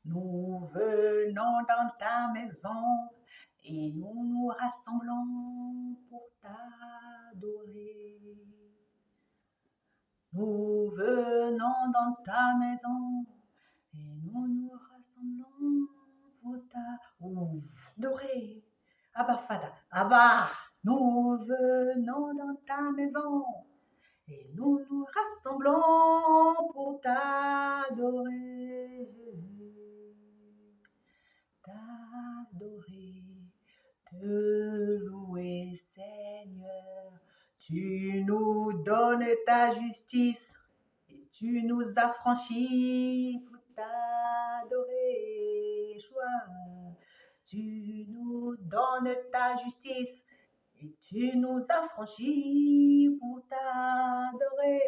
Nous venons dans ta maison et nous nous rassemblons pour t'adorer. Nous venons dans ta maison et nous nous rassemblons pour t'adorer. Abba, Fada, Abba, nous venons dans ta maison et nous nous rassemblons pour t'adorer, Jésus. T'adorer, te louer, Seigneur. Tu nous donnes ta justice et tu nous affranchis pour t'adorer, Yeshua. Tu nous donnes ta justice et tu nous affranchis pour t'adorer.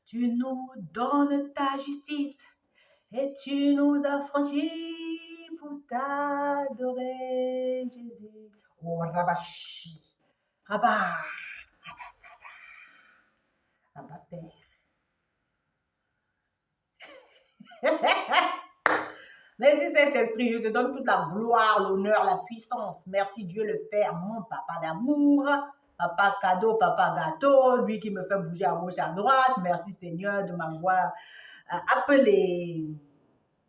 Tu nous donnes ta justice et tu nous affranchis pour t'adorer, Jésus. Oh, Rabashi, Abba, Abba Père. Merci Saint-Esprit, je te donne toute la gloire, l'honneur, la puissance. Merci Dieu le Père, mon papa d'amour, papa cadeau, papa gâteau, lui qui me fait bouger à gauche, à droite. Merci Seigneur de m'avoir appelé,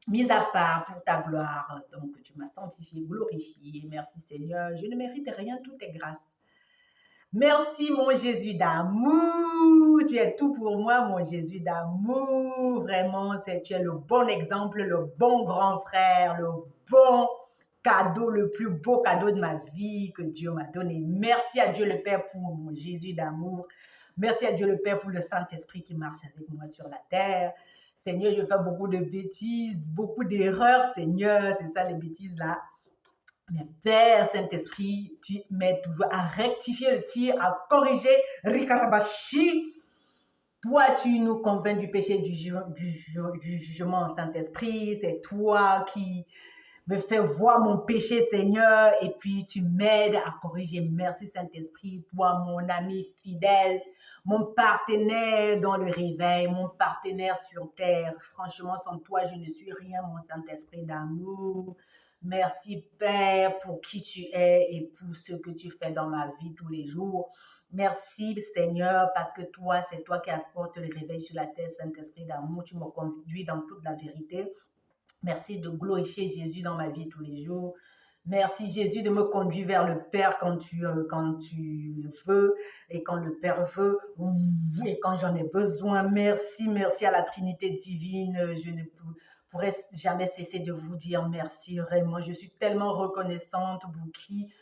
mis à part pour ta gloire. Donc tu m'as sanctifié, glorifié. Merci Seigneur, je ne mérite rien, tout est grâce. Merci mon Jésus d'amour, tu es tout pour moi mon Jésus d'amour, vraiment tu es le bon exemple, le bon grand frère, le bon cadeau, le plus beau cadeau de ma vie que Dieu m'a donné. Merci à Dieu le Père pour mon Jésus d'amour, merci à Dieu le Père pour le Saint-Esprit qui marche avec moi sur la terre. Seigneur, je fais beaucoup de bêtises, beaucoup d'erreurs, Seigneur, c'est ça les bêtises là. Mais Père Saint-Esprit, tu m'aides toujours à rectifier le tir, à corriger. Rikarabashi. Toi, tu nous convaincs du péché, du jugement, Saint-Esprit. C'est toi qui me fais voir mon péché, Seigneur. Et puis, tu m'aides à corriger. Merci, Saint-Esprit. Toi, mon ami fidèle, mon partenaire dans le réveil, mon partenaire sur terre. Franchement, sans toi, je ne suis rien, mon Saint-Esprit d'amour. Merci, Père, pour qui tu es et pour ce que tu fais dans ma vie tous les jours. Merci, Seigneur, parce que toi, c'est toi qui apportes le réveil sur la terre, Saint-Esprit d'amour. Tu me conduis dans toute la vérité. Merci de glorifier Jésus dans ma vie tous les jours. Merci, Jésus, de me conduire vers le Père quand tu veux et quand le Père veut et quand j'en ai besoin. Merci, merci à la Trinité divine. Je ne pourrais jamais cesser de vous dire merci. Vraiment, je suis tellement reconnaissante pour qui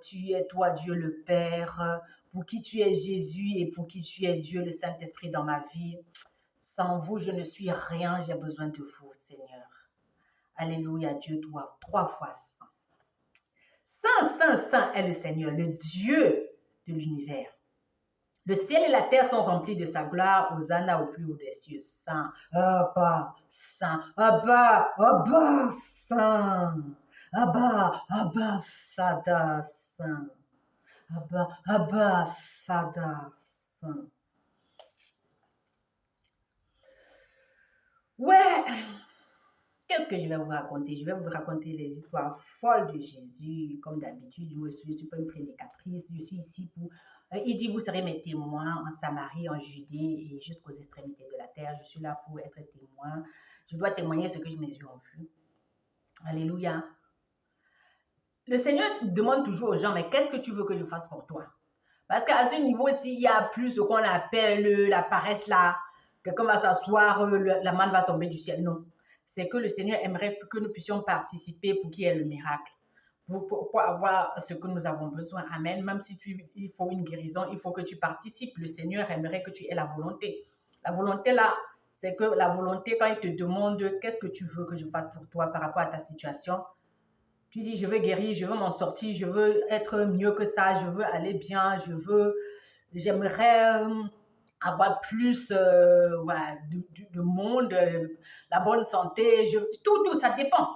tu es, toi, Dieu le Père, pour qui tu es Jésus et pour qui tu es Dieu le Saint-Esprit dans ma vie. Sans vous, je ne suis rien. J'ai besoin de vous, Seigneur. Alléluia, Dieu, toi, 3 fois saint. Saint, saint, saint est le Seigneur, le Dieu de l'univers. Le ciel et la terre sont remplis de sa gloire. Hosanna au plus haut des cieux. Saint, Abba, saint, Abba, Abba, saint. Abba, Abba, Fada, saint. Abba, Abba, Fada, saint. Ouais. Qu'est-ce que je vais vous raconter? Je vais vous raconter les histoires folles de Jésus. Comme d'habitude, je ne suis pas une prédicatrice. Je suis ici pour... il dit, vous serez mes témoins en Samarie, en Judée et jusqu'aux extrémités de la terre. Je suis là pour être témoin. Je dois témoigner ce que mes yeux ont vu. Alléluia. Le Seigneur demande toujours aux gens, mais qu'est-ce que tu veux que je fasse pour toi? Parce qu'à ce niveau-ci, il y a plus ce qu'on appelle la paresse là. Quelqu'un va s'asseoir, la manne va tomber du ciel. Non. C'est que le Seigneur aimerait que nous puissions participer pour qu'il y ait le miracle, pour avoir ce que nous avons besoin. Amen. Même si il faut une guérison, il faut que tu participes. Le Seigneur aimerait que tu aies la volonté. La volonté là, c'est que la volonté, quand il te demande qu'est-ce que tu veux que je fasse pour toi par rapport à ta situation, tu dis, je veux guérir, je veux m'en sortir, je veux être mieux que ça, je veux aller bien, j'aimerais avoir plus de monde, la bonne santé, tout, ça dépend.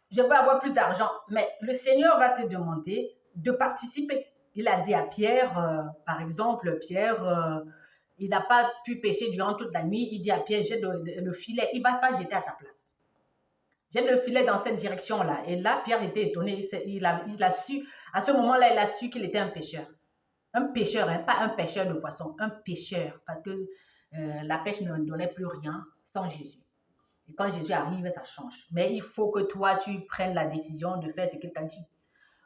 Je veux avoir plus d'argent, mais le Seigneur va te demander de participer. Il a dit à Pierre, par exemple, Pierre, il n'a pas pu pêcher durant toute la nuit, il dit à Pierre, jette le filet, il ne va pas jeter à ta place. Jette le filet dans cette direction-là. Et là, Pierre était étonné, il a su, à ce moment-là, il a su qu'il était un pêcheur. Un pêcheur, hein, pas un pêcheur de poissons, un pêcheur, parce que la pêche ne donnait plus rien sans Jésus. Et quand Jésus arrive, ça change. Mais il faut que toi, tu prennes la décision de faire ce qu'il t'a dit.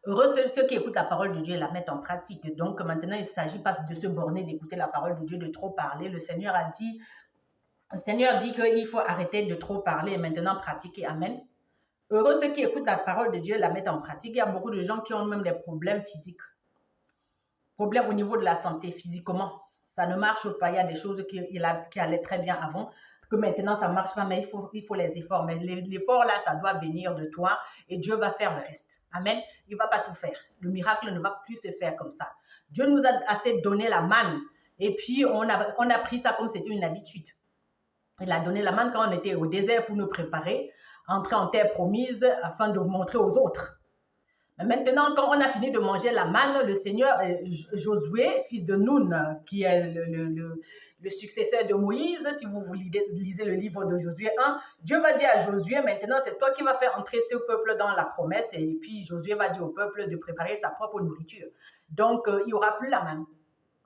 Heureux ceux qui écoutent la parole de Dieu et la mettent en pratique. Donc maintenant, il ne s'agit pas de se borner d'écouter la parole de Dieu, de trop parler. Le Seigneur dit qu'il faut arrêter de trop parler et maintenant pratiquer. Amen. Heureux ceux qui écoutent la parole de Dieu et la mettent en pratique. Il y a beaucoup de gens qui ont même des problèmes physiques. Problèmes au niveau de la santé, physiquement. Ça ne marche pas. Il y a des choses qui allaient très bien avant, que maintenant ça ne marche pas, mais il faut les efforts. Mais l'effort là, ça doit venir de toi et Dieu va faire le reste. Amen. Il ne va pas tout faire. Le miracle ne va plus se faire comme ça. Dieu nous a assez donné la manne et puis on a pris ça comme c'était une habitude. Il a donné la manne quand on était au désert pour nous préparer, entrer en terre promise afin de montrer aux autres. Mais maintenant, quand on a fini de manger la manne, le Seigneur, Josué, fils de Nun, qui est le successeur de Moïse, si vous lisez le livre de Josué 1, Dieu va dire à Josué, maintenant c'est toi qui vas faire entrer ce peuple dans la promesse, et puis Josué va dire au peuple de préparer sa propre nourriture. Donc, il n'y aura plus la manne.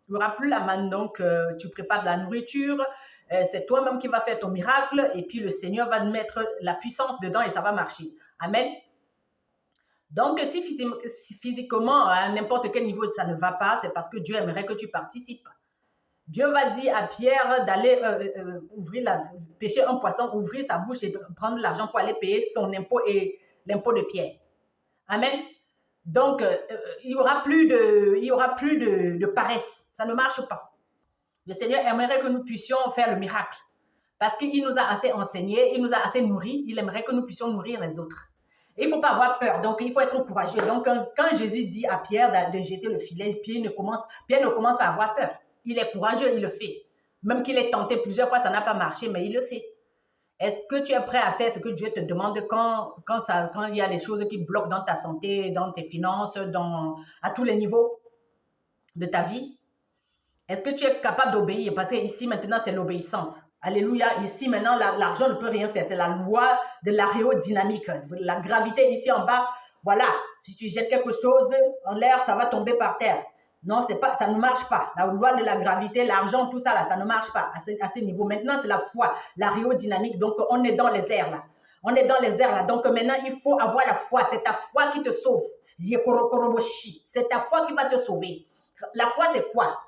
Il n'y aura plus la manne, donc tu prépares de la nourriture, c'est toi-même qui vas faire ton miracle, et puis le Seigneur va mettre la puissance dedans et ça va marcher. Amen. Donc, si physiquement, à n'importe quel niveau, ça ne va pas, c'est parce que Dieu aimerait que tu participes. Dieu va dire à Pierre d'aller pêcher un poisson, ouvrir sa bouche et prendre l'argent pour aller payer son impôt et l'impôt de Pierre. Amen. Donc, il n'y aura plus de paresse. Ça ne marche pas. Le Seigneur aimerait que nous puissions faire le miracle. Parce qu'il nous a assez enseigné, il nous a assez nourris, il aimerait que nous puissions nourrir les autres. Et il ne faut pas avoir peur, donc il faut être courageux. Donc, quand Jésus dit à Pierre de jeter le filet, Pierre ne commence pas à avoir peur. Il est courageux, il le fait. Même qu'il est tenté plusieurs fois, ça n'a pas marché, mais il le fait. Est-ce que tu es prêt à faire ce que Dieu te demande quand il y a des choses qui bloquent dans ta santé, dans tes finances, à tous les niveaux de ta vie? Est-ce que tu es capable d'obéir? Parce que ici, maintenant, c'est l'obéissance. Alléluia. Ici, maintenant, l'argent ne peut rien faire. C'est la loi de l'aérodynamique. La gravité ici en bas, voilà. Si tu jettes quelque chose en l'air, ça va tomber par terre. Non, ça ne marche pas. La loi de la gravité, l'argent, tout ça, là, ça ne marche pas à ce niveau. Maintenant, c'est la foi, l'aérodynamique. Donc, on est dans les airs, là. On est dans les airs, là. Donc, maintenant, il faut avoir la foi. C'est ta foi qui te sauve. C'est ta foi qui va te sauver. La foi, c'est quoi?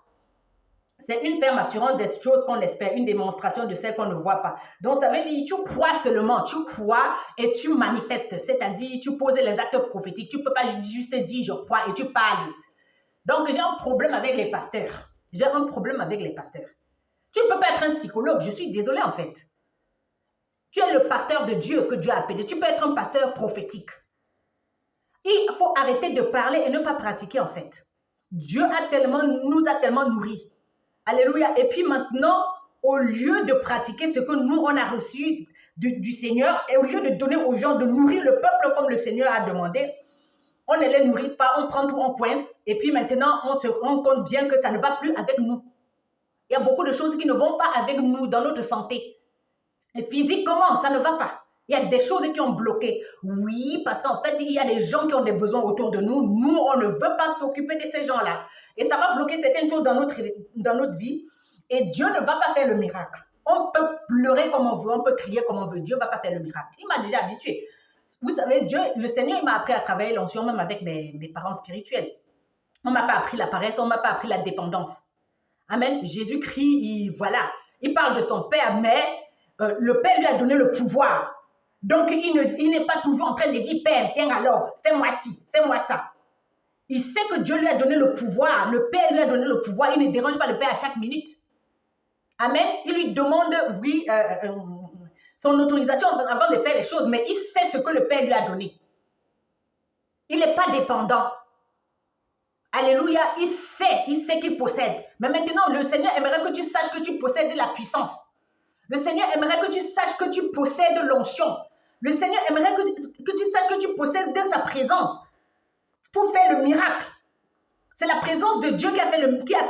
C'est une ferme assurance des choses qu'on espère, une démonstration de celles qu'on ne voit pas. Donc, ça veut dire tu crois seulement, tu crois et tu manifestes. C'est-à-dire, tu poses les actes prophétiques. Tu ne peux pas juste dire je crois et tu parles. Donc, j'ai un problème avec les pasteurs. J'ai un problème avec les pasteurs. Tu ne peux pas être un psychologue. Je suis désolée en fait. Tu es le pasteur de Dieu que Dieu a appelé. Tu peux être un pasteur prophétique. Il faut arrêter de parler et ne pas pratiquer en fait. Dieu nous a tellement nourris. Alléluia. Et puis maintenant, au lieu de pratiquer ce que nous, on a reçu du Seigneur, et au lieu de donner aux gens, de nourrir le peuple comme le Seigneur a demandé, on ne les nourrit pas, on prend tout, on coince, et puis maintenant, on se rend compte bien que ça ne va plus avec nous. Il y a beaucoup de choses qui ne vont pas avec nous dans notre santé. Et physiquement, ça ne va pas. Il y a des choses qui ont bloqué. Oui, parce qu'en fait, il y a des gens qui ont des besoins autour de nous. Nous, on ne veut pas s'occuper de ces gens-là. Et ça va bloquer certaines choses dans notre vie. Et Dieu ne va pas faire le miracle. On peut pleurer comme on veut, on peut crier comme on veut. Dieu ne va pas faire le miracle. Il m'a déjà habitué. Vous savez, le Seigneur, il m'a appris à travailler l'onction, même avec mes parents spirituels. On ne m'a pas appris la paresse, on ne m'a pas appris la dépendance. Amen. Jésus-Christ, il parle de son Père, mais le Père lui a donné le pouvoir. Donc, il n'est pas toujours en train de dire, Père, viens alors, fais-moi ci, fais-moi ça. Il sait que Dieu lui a donné le pouvoir. Le Père lui a donné le pouvoir. Il ne dérange pas le Père à chaque minute. Amen. Il lui demande, son autorisation avant de faire les choses, mais il sait ce que le Père lui a donné. Il n'est pas dépendant. Alléluia. Il sait qu'il possède. Mais maintenant, le Seigneur aimerait que tu saches que tu possèdes la puissance. Le Seigneur aimerait que tu saches que tu possèdes l'onction. Le Seigneur aimerait que tu saches que tu possèdes de sa présence pour faire le miracle. C'est la présence de Dieu qui a fait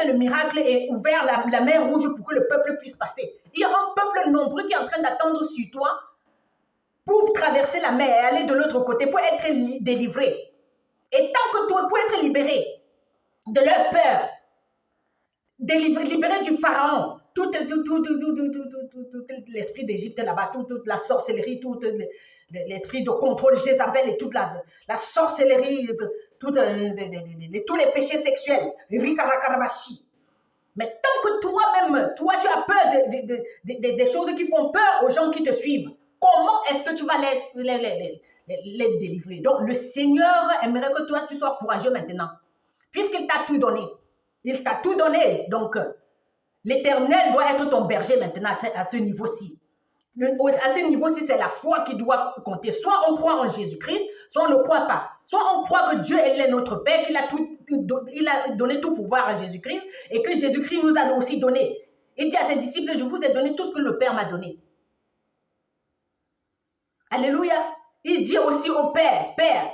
le miracle et ouvert la mer rouge pour que le peuple puisse passer. Il y a un peuple nombreux qui est en train d'attendre sur toi pour traverser la mer et aller de l'autre côté, pour être délivré. Et tant que toi, pour être libéré de leur peur, libéré du pharaon, tout l'esprit d'Égypte là-bas, toute la sorcellerie, tout l'esprit de contrôle, Jézabel et toute la sorcellerie, tous les péchés sexuels, mais tant que toi-même, toi tu as peur des choses qui font peur aux gens qui te suivent, comment est-ce que tu vas les délivrer? Donc le Seigneur aimerait que toi tu sois courageux maintenant, puisqu'il t'a tout donné. Il t'a tout donné, donc l'Éternel doit être ton berger maintenant à ce niveau-ci. À ce niveau-ci, c'est la foi qui doit compter. Soit on croit en Jésus-Christ, soit on ne croit pas. Soit on croit que Dieu est notre Père, qu'il a donné tout pouvoir à Jésus-Christ et que Jésus-Christ nous a aussi donné. Il dit à ses disciples, je vous ai donné tout ce que le Père m'a donné. Alléluia. Il dit aussi au Père, Père,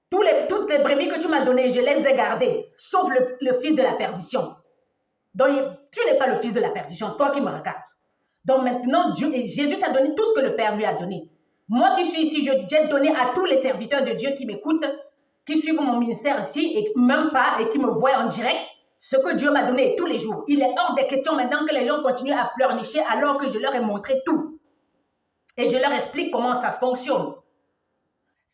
toutes les brebis que tu m'as données, je les ai gardées, sauf le fils de la perdition. Donc, tu n'es pas le fils de la perdition, toi qui me regardes. Donc maintenant, Jésus t'a donné tout ce que le Père lui a donné. Moi qui suis ici, j'ai donné à tous les serviteurs de Dieu qui m'écoutent, qui suivent mon ministère ici, et même pas, et qui me voient en direct, ce que Dieu m'a donné tous les jours. Il est hors des questions maintenant que les gens continuent à pleurnicher alors que je leur ai montré tout. Et je leur explique comment ça fonctionne.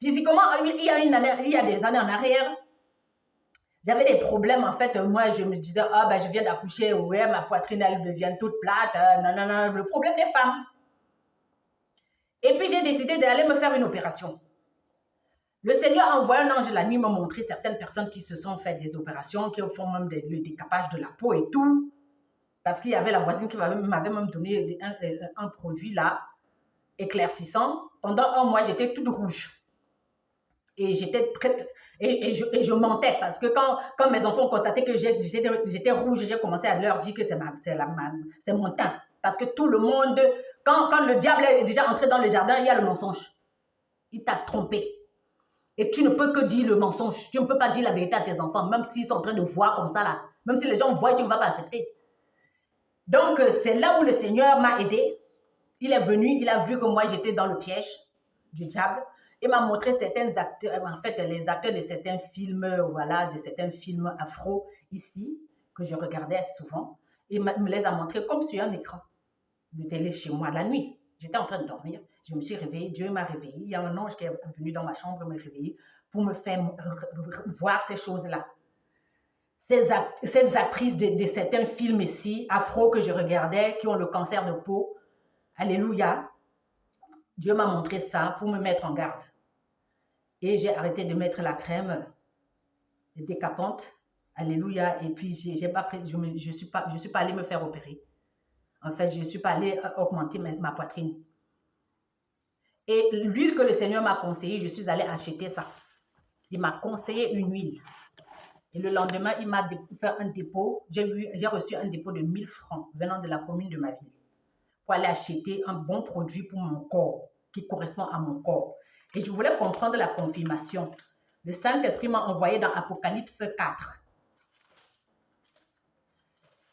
Physiquement, il y a des années en arrière, j'avais des problèmes, en fait, moi, je me disais, je viens d'accoucher, ouais, ma poitrine, elle devient toute plate, non, le problème des femmes. Et puis, j'ai décidé d'aller me faire une opération. Le Seigneur a envoyé un ange la nuit me montrer certaines personnes qui se sont fait des opérations, qui font même le décapage de la peau et tout, parce qu'il y avait la voisine qui m'avait même donné un produit là, éclaircissant. Pendant un mois, j'étais toute rouge. Et j'étais prête, et je mentais parce que quand mes enfants ont constaté que j'étais rouge, j'ai commencé à leur dire que c'est mon teint. Parce que tout le monde, quand le diable est déjà entré dans le jardin, il y a le mensonge. Il t'a trompé. Et tu ne peux que dire le mensonge. Tu ne peux pas dire la vérité à tes enfants, même s'ils sont en train de voir comme ça là. Même si les gens voient, tu ne vas pas accepter. Donc, c'est là où le Seigneur m'a aidé. Il est venu, il a vu que moi, j'étais dans le piège du diable. Il m'a montré certains acteurs, en fait, les acteurs de certains films, voilà, de certains films afro ici, que je regardais souvent. Il me les a montrés comme sur un écran de télé chez moi la nuit. J'étais en train de dormir. Je me suis réveillée, Dieu m'a réveillée. Il y a un ange qui est venu dans ma chambre me réveiller pour me faire voir ces choses-là. Ces actrices de certains films ici, afro, que je regardais, qui ont le cancer de peau. Alléluia. Dieu m'a montré ça pour me mettre en garde. Et j'ai arrêté de mettre la crème décapante. Alléluia. Et puis, je ne suis pas allée me faire opérer. En fait, je ne suis pas allée augmenter ma poitrine. Et l'huile que le Seigneur m'a conseillée, je suis allée acheter ça. Il m'a conseillé une huile. Et le lendemain, il m'a fait un dépôt. J'ai reçu un dépôt de 1000 francs venant de la commune de ma ville pour aller acheter un bon produit pour mon corps, qui correspond à mon corps. Et je voulais comprendre la confirmation. Le Saint-Esprit m'a envoyé dans Apocalypse 4.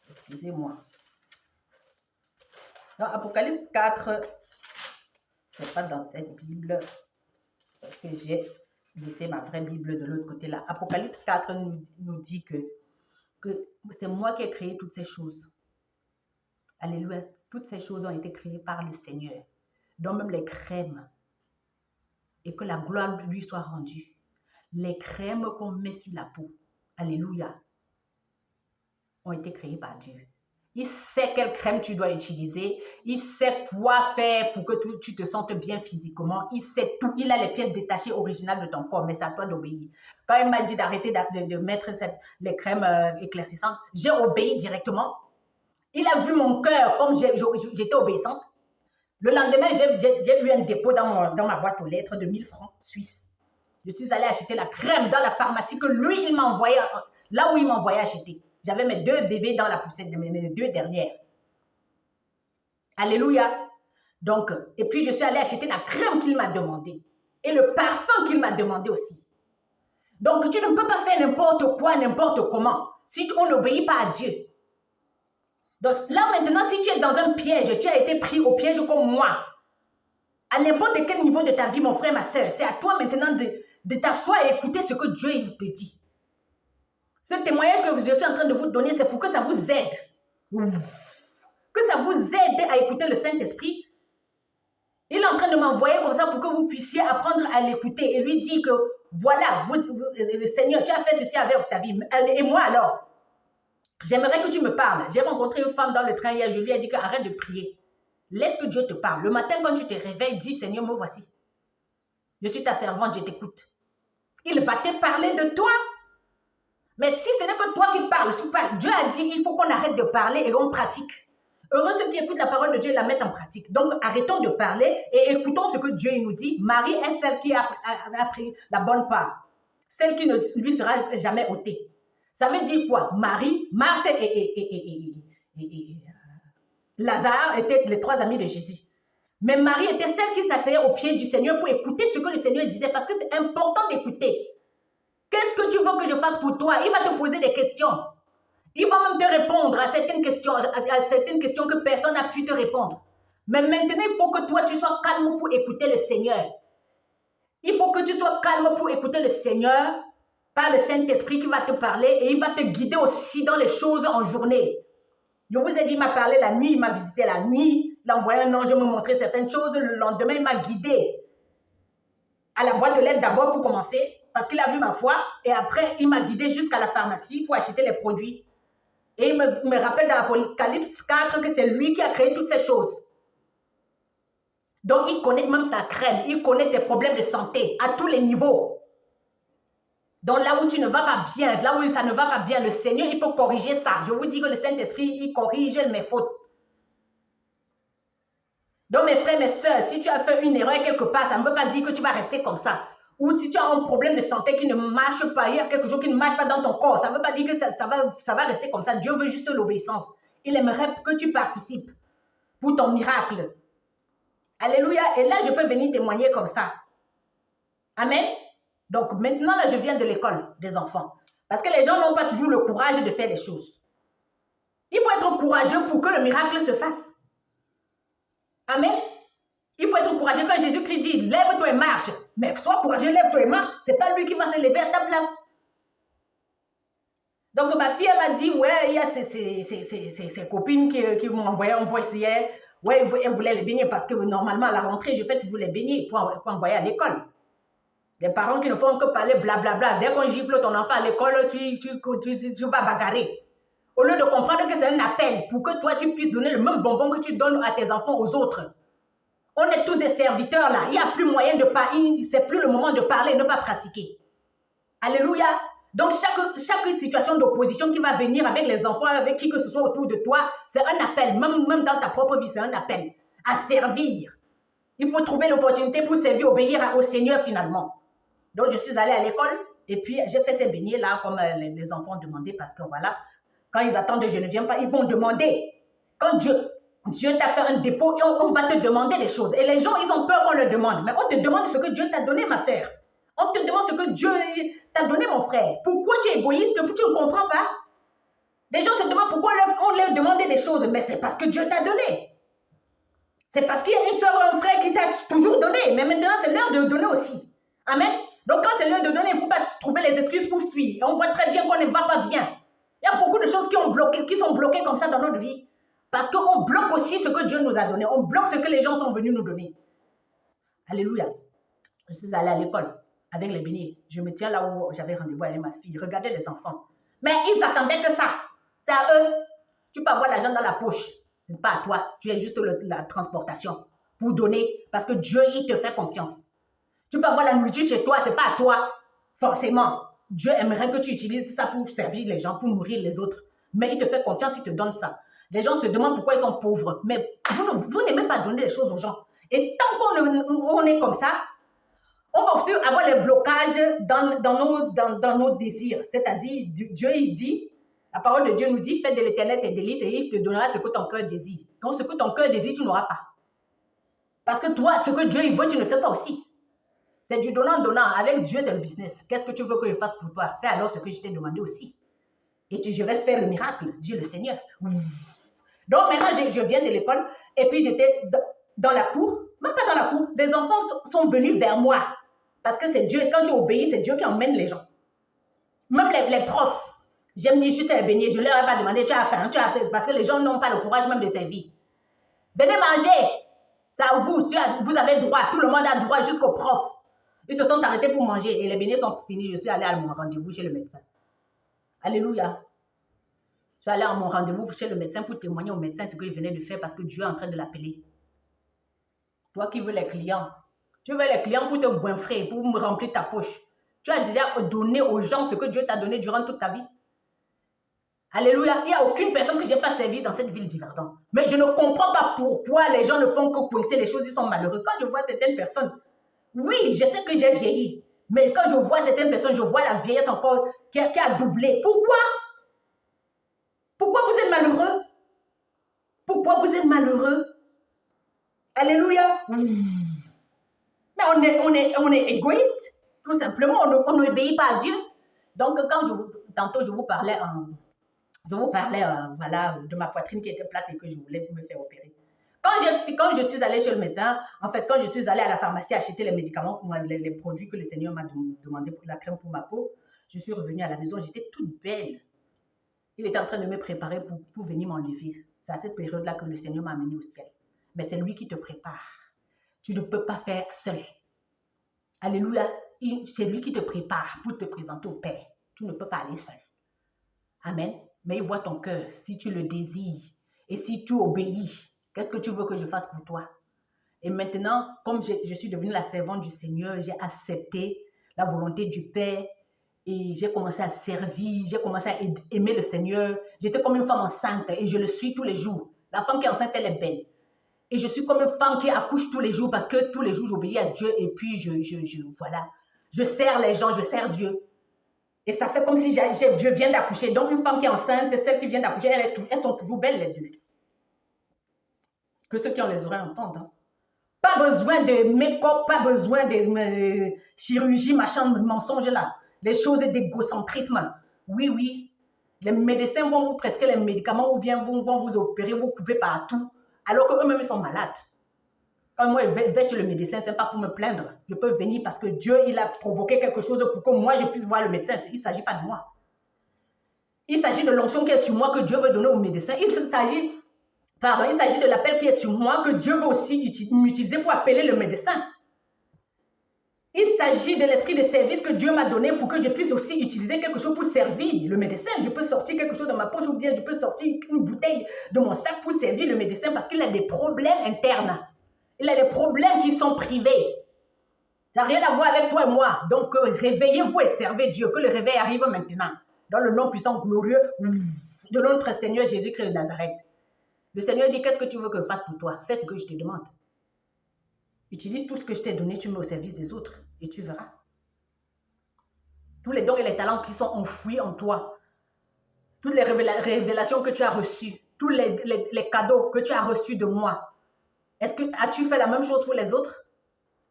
Excusez-moi. Dans Apocalypse 4, ce n'est pas dans cette Bible, parce que j'ai laissé ma vraie Bible de l'autre côté là. Apocalypse 4 nous dit que c'est moi qui ai créé toutes ces choses. Alléluia. Toutes ces choses ont été créées par le Seigneur. Donc même les crèmes. Et que la gloire lui soit rendue. Les crèmes qu'on met sur la peau, alléluia, ont été créées par Dieu. Il sait quelle crème tu dois utiliser. Il sait quoi faire pour que tu te sentes bien physiquement. Il sait tout. Il a les pièces détachées originales de ton corps, mais c'est à toi d'obéir. Quand il m'a dit d'arrêter de mettre les crèmes éclaircissantes, j'ai obéi directement. Il a vu mon cœur comme j'étais obéissante. Le lendemain, j'ai eu un dépôt dans ma boîte aux lettres de 1000 francs suisses. Je suis allée acheter la crème dans la pharmacie que lui, il m'a envoyé, là où il m'a envoyé acheter. J'avais mes 2 bébés dans la poussette, mes 2 dernières. Alléluia. Donc, et puis je suis allée acheter la crème qu'il m'a demandé. Et le parfum qu'il m'a demandé aussi. Donc, tu ne peux pas faire n'importe quoi, n'importe comment, si on n'obéit pas à Dieu. Donc, là, maintenant, si tu es dans un piège, tu as été pris au piège comme moi, à n'importe quel niveau de ta vie, mon frère, ma soeur, c'est à toi maintenant de t'asseoir et écouter ce que Dieu te dit. Ce témoignage que je suis en train de vous donner, c'est pour que ça vous aide. Que ça vous aide à écouter le Saint-Esprit. Il est en train de m'envoyer comme ça pour que vous puissiez apprendre à l'écouter et lui dire que voilà, le Seigneur, tu as fait ceci avec ta vie. Et moi alors, j'aimerais que tu me parles. J'ai rencontré une femme dans le train hier, je lui ai dit que arrête de prier. Laisse que Dieu te parle. Le matin, quand tu te réveilles, dis Seigneur, me voici. Je suis ta servante, je t'écoute. Il va te parler de toi. Mais si ce n'est que toi qui parles, tu parles. Dieu a dit il faut qu'on arrête de parler et on pratique. Heureux ceux qui écoutent la parole de Dieu et la mettent en pratique. Donc, arrêtons de parler et écoutons ce que Dieu nous dit. Marie est celle qui a pris la bonne part. Celle qui ne lui sera jamais ôtée. Ça veut dire quoi? Marie, Marthe et Lazare étaient les trois amis de Jésus. Mais Marie était celle qui s'asseyait au pied du Seigneur pour écouter ce que le Seigneur disait parce que c'est important d'écouter. Qu'est-ce que tu veux que je fasse pour toi? Il va te poser des questions. Il va même te répondre à certaines questions que personne n'a pu te répondre. Mais maintenant, il faut que toi, tu sois calme pour écouter le Seigneur. Il faut que tu sois calme pour écouter le Seigneur par le Saint-Esprit qui va te parler et il va te guider aussi dans les choses en journée. Je vous ai dit, il m'a parlé la nuit, il m'a visité la nuit, il a envoyé un ange me montrer certaines choses. Le lendemain, il m'a guidé à la boîte de lettres d'abord pour commencer, parce qu'il a vu ma foi, et après, il m'a guidé jusqu'à la pharmacie pour acheter les produits. Et il me rappelle dans Apocalypse 4 que c'est lui qui a créé toutes ces choses. Donc, il connaît même ta crème, il connaît tes problèmes de santé à tous les niveaux. Donc, là où tu ne vas pas bien, là où ça ne va pas bien, le Seigneur, il peut corriger ça. Je vous dis que le Saint-Esprit, il corrige mes fautes. Donc, mes frères, mes soeurs, si tu as fait une erreur quelque part, ça ne veut pas dire que tu vas rester comme ça. Ou si tu as un problème de santé qui ne marche pas, il y a quelque chose qui ne marche pas dans ton corps, ça ne veut pas dire que ça va rester comme ça. Dieu veut juste l'obéissance. Il aimerait que tu participes pour ton miracle. Alléluia. Et là, je peux venir témoigner comme ça. Amen. Donc, maintenant, là, je viens de l'école des enfants. Parce que les gens n'ont pas toujours le courage de faire les choses. Il faut être courageux pour que le miracle se fasse. Amen. Il faut être courageux quand Jésus-Christ dit, lève-toi et marche. Mais sois courageux, lève-toi et marche. Ce n'est pas lui qui va se lever à ta place. Donc, ma fille, elle m'a dit, ouais, il y a ses copines qui m'ont envoyé un voice hier. Ouais, elle voulait les beignets parce que normalement, à la rentrée, je fais toujours les beignets pour envoyer à l'école. Les parents qui ne font que parler blablabla. Dès qu'on gifle ton enfant à l'école, tu vas bagarrer. Au lieu de comprendre que c'est un appel pour que toi, tu puisses donner le même bonbon que tu donnes à tes enfants aux autres. On est tous des serviteurs là. Il n'y a plus moyen de parler. C'est plus le moment de parler, ne pas pratiquer. Alléluia. Donc, chaque situation d'opposition qui va venir avec les enfants, avec qui que ce soit autour de toi, c'est un appel. Même dans ta propre vie, c'est un appel à servir. Il faut trouver l'opportunité pour servir, obéir au Seigneur finalement. Donc, je suis allée à l'école et puis j'ai fait ces beignets là comme les enfants demandaient parce que voilà, quand ils attendent je ne viens pas, ils vont demander. Quand Dieu t'a fait un dépôt et on va te demander les choses. Et les gens, ils ont peur qu'on leur demande. Mais on te demande ce que Dieu t'a donné, ma sœur. On te demande ce que Dieu t'a donné, mon frère. Pourquoi tu es égoïste? Tu ne comprends pas? Les gens se demandent pourquoi on leur demande des choses. Mais c'est parce que Dieu t'a donné. C'est parce qu'il y a une soeur ou un frère qui t'a toujours donné. Mais maintenant, c'est l'heure de donner aussi. Amen. Donc, quand c'est l'heure de donner, il ne faut pas trouver les excuses pour fuir. On voit très bien qu'on ne va pas bien. Il y a beaucoup de choses qui sont bloquées comme ça dans notre vie. Parce qu'on bloque aussi ce que Dieu nous a donné. On bloque ce que les gens sont venus nous donner. Alléluia. Je suis allée à l'école avec les beignets. Je me tiens là où j'avais rendez-vous avec ma fille. Regardez les enfants. Mais ils attendaient que ça. C'est à eux. Tu peux avoir l'argent dans la poche. Ce n'est pas à toi. Tu es juste la transportation pour donner. Parce que Dieu, il te fait confiance. Tu peux avoir la nourriture chez toi. Ce n'est pas à toi. Forcément. Dieu aimerait que tu utilises ça pour servir les gens, pour nourrir les autres. Mais il te fait confiance, il te donne ça. Les gens se demandent pourquoi ils sont pauvres. Mais vous n'aimez pas donner les choses aux gens. Et tant qu'on est comme ça, on va aussi avoir les blocages dans nos désirs. C'est-à-dire, Dieu, il dit, la parole de Dieu nous dit, fais de l'Éternel tes délices et il te donnera ce que ton cœur désire. Donc, ce que ton cœur désire, tu n'auras pas. Parce que toi, ce que Dieu il veut, tu ne fais pas aussi. C'est du donnant-donnant. Avec Dieu, c'est le business. Qu'est-ce que tu veux que je fasse pour toi? Fais alors ce que je t'ai demandé aussi. Et je vais faire le miracle, dit le Seigneur. Donc maintenant, je viens de l'école et puis j'étais dans la cour, même pas dans la cour, des enfants sont venus vers moi. Parce que c'est Dieu, quand tu obéis, c'est Dieu qui emmène les gens. Même les profs, j'aime juste les baigner, je ne leur ai pas demandé, tu as faim, parce que les gens n'ont pas le courage même de servir. Venez manger, c'est à vous, vous avez droit, tout le monde a droit jusqu'aux profs. Ils se sont arrêtés pour manger et les beignets sont finis, je suis allée à mon rendez-vous chez le médecin. Alléluia. Je suis allée à mon rendez-vous chez le médecin pour témoigner au médecin ce qu'il venait de faire parce que Dieu est en train de l'appeler. Toi qui veux les clients, tu veux les clients pour te goinfrer, pour me remplir ta poche. Tu as déjà donné aux gens ce que Dieu t'a donné durant toute ta vie. Alléluia. Il n'y a aucune personne que je n'ai pas servi dans cette ville d'Yverdon. Mais je ne comprends pas pourquoi les gens ne font que coincer les choses, ils sont malheureux. Quand je vois certaines personnes, oui, je sais que j'ai vieilli. Mais quand je vois certaines personnes, je vois la vieillesse encore qui a doublé. Pourquoi? Pourquoi vous êtes malheureux? Pourquoi vous êtes malheureux? Alléluia. Mais on est égoïste. Tout simplement, on n'obéit pas à Dieu. Donc, tantôt, je vous parlais, voilà, de ma poitrine qui était plate et que je voulais me faire opérer. Quand je suis allée chez le médecin, en fait, quand je suis allée à la pharmacie acheter les médicaments, les produits que le Seigneur m'a demandé pour la crème pour ma peau, je suis revenue à la maison, j'étais toute belle. Il était en train de me préparer pour venir m'enlever. C'est à cette période-là que le Seigneur m'a amenée au ciel. Mais c'est lui qui te prépare. Tu ne peux pas faire seul. Alléluia. C'est lui qui te prépare pour te présenter au Père. Tu ne peux pas aller seul. Amen. Mais il voit ton cœur. Si tu le désires et si tu obéis, qu'est-ce que tu veux que je fasse pour toi? Et maintenant, comme je suis devenue la servante du Seigneur, j'ai accepté la volonté du Père et j'ai commencé à servir, j'ai commencé à aimer le Seigneur. J'étais comme une femme enceinte et je le suis tous les jours. La femme qui est enceinte, elle est belle. Et je suis comme une femme qui accouche tous les jours parce que tous les jours, j'obéis à Dieu et puis voilà. Je sers les gens, je sers Dieu. Et ça fait comme si je viens d'accoucher. Donc, une femme qui est enceinte, celle qui vient d'accoucher, elles sont toujours belles les deux. Que ceux qui ont les oreilles entendent. Hein. Pas besoin de make-up, pas besoin de chirurgie, machin, de mensonges là. Les choses d'égocentrisme. Oui. Les médecins vont vous prescrire les médicaments ou bien vont vous opérer, vous couper partout. Alors qu'eux-mêmes, ils sont malades. Quand moi, je vais chez le médecin, ce n'est pas pour me plaindre. Je peux venir parce que Dieu, il a provoqué quelque chose pour que moi, je puisse voir le médecin. Il ne s'agit pas de moi. Il s'agit de l'onction qui est sur moi que Dieu veut donner au médecin. Il s'agit de l'appel qui est sur moi que Dieu veut aussi m'utiliser pour appeler le médecin. Il s'agit de l'esprit de service que Dieu m'a donné pour que je puisse aussi utiliser quelque chose pour servir le médecin. Je peux sortir quelque chose de ma poche ou bien je peux sortir une bouteille de mon sac pour servir le médecin parce qu'il a des problèmes internes. Il a des problèmes qui sont privés. Ça n'a rien à voir avec toi et moi. Donc, réveillez-vous et servez Dieu. Que le réveil arrive maintenant. Dans le nom puissant, glorieux de notre Seigneur Jésus-Christ de Nazareth. Le Seigneur dit, qu'est-ce que tu veux que je fasse pour toi? Fais ce que je te demande. Utilise tout ce que je t'ai donné, tu mets au service des autres et tu verras. Tous les dons et les talents qui sont enfouis en toi, toutes les révélations que tu as reçues, tous les cadeaux que tu as reçus de moi, as-tu fait la même chose pour les autres?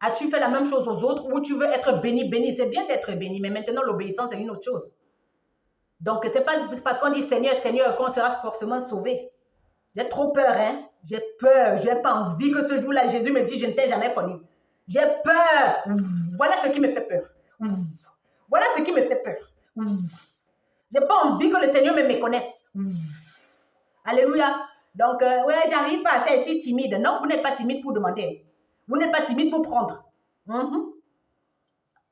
As-tu fait la même chose aux autres ou tu veux être béni? C'est bien d'être béni, mais maintenant l'obéissance c'est une autre chose. Donc, c'est pas parce qu'on dit Seigneur, Seigneur qu'on sera forcément sauvé. J'ai trop peur, hein? J'ai peur. Je n'ai pas envie que ce jour-là, Jésus me dit, je ne t'ai jamais connu. J'ai peur. Voilà ce qui me fait peur. Voilà ce qui me fait peur. Je n'ai pas envie que le Seigneur me méconnaisse. Alléluia. Donc, ouais, j'arrive pas à faire, je suis timide. Non, vous n'êtes pas timide pour demander. Vous n'êtes pas timide pour prendre.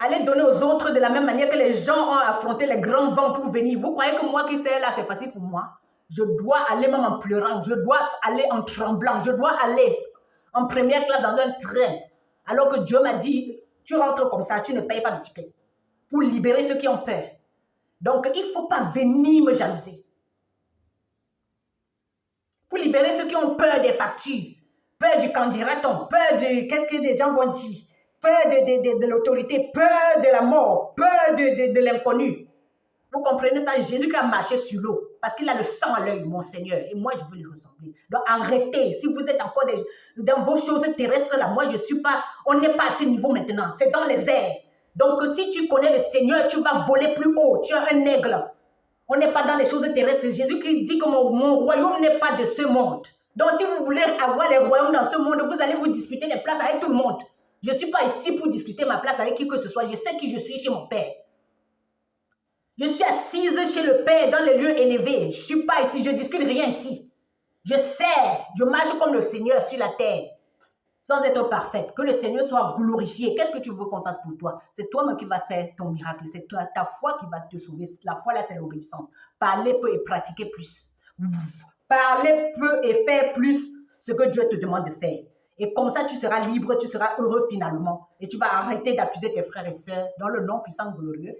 Allez donner aux autres de la même manière que les gens ont affronté les grands vents pour venir. Vous croyez que moi qui sais là, c'est facile pour moi? Je dois aller même en pleurant, je dois aller en tremblant, je dois aller en première classe dans un train. Alors que Dieu m'a dit, tu rentres comme ça, tu ne payes pas de ticket. Pour libérer ceux qui ont peur. Donc, il ne faut pas venir me jalouser. Pour libérer ceux qui ont peur des factures, peur du candidaton, peur de qu'est-ce que les gens vont dire, peur de l'autorité, peur de la mort, peur de l'inconnu. Vous comprenez ça? Jésus qui a marché sur l'eau. parce qu'il a le sang à l'œil, mon Seigneur, et moi, je veux lui ressembler. Donc, arrêtez. Si vous êtes encore dans vos choses terrestres, là, moi, je ne suis pas, on n'est pas à ce niveau maintenant. C'est dans les airs. Donc, si tu connais le Seigneur, tu vas voler plus haut. Tu es un aigle. On n'est pas dans les choses terrestres. Jésus-Christ dit que mon royaume n'est pas de ce monde. Donc, si vous voulez avoir les royaumes dans ce monde, vous allez vous disputer les places avec tout le monde. Je ne suis pas ici pour discuter ma place avec qui que ce soit. Je sais qui je suis chez mon Père. Je suis assise chez le Père dans les lieux élevés. Je ne suis pas ici, je ne discute rien ici. Je sers, je marche comme le Seigneur sur la terre, sans être parfaite. Que le Seigneur soit glorifié. Qu'est-ce que tu veux qu'on fasse pour toi? C'est toi-même qui vas faire ton miracle. C'est ta foi qui va te sauver. La foi, là, c'est l'obéissance. Parler peu et pratiquer plus. Parler peu et faire plus ce que Dieu te demande de faire. Et comme ça, tu seras libre, tu seras heureux finalement. Et tu vas arrêter d'accuser tes frères et sœurs dans le nom puissant glorieux.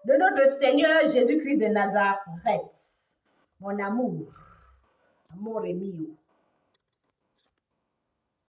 De notre Seigneur Jésus-Christ de Nazareth. Mon amour. Amore mio.